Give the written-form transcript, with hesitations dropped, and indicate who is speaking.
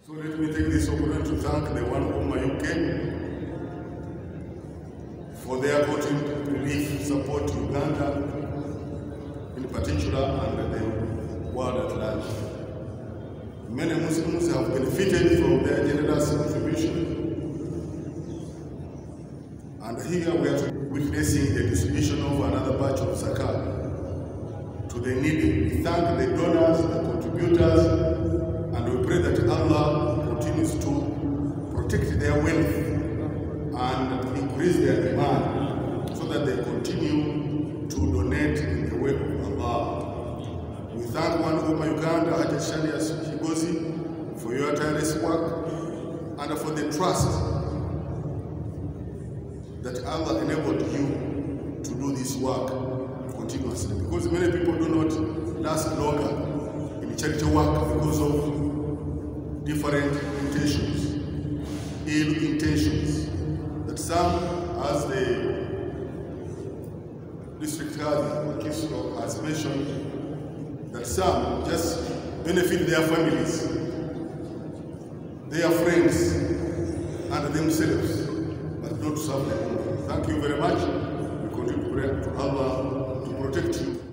Speaker 1: So let me take this opportunity to thank the One Home UK for their continued relief support to Uganda in particular and the world at large. Many Muslims have benefited from their generous contribution, and here we are witnessing the distribution of another batch of zakat to the needy. We thank the donors, the contributors, and we pray that Allah continues to protect their wealth and increase their demand so that they continue to donate in the way of Allah. We thank One Home Uganda, Hajj Shalia Kigozi, for your tireless work and for the trust that Allah enabled you to do this work continuously. Because many people do not last longer in charity work because of different intentions, ill intentions. That some, as the district head Kisro has mentioned, that some just benefit their families, their friends, and themselves, but not serve the Ummah. Thank you very much. We continue to pray to Allah to protect you.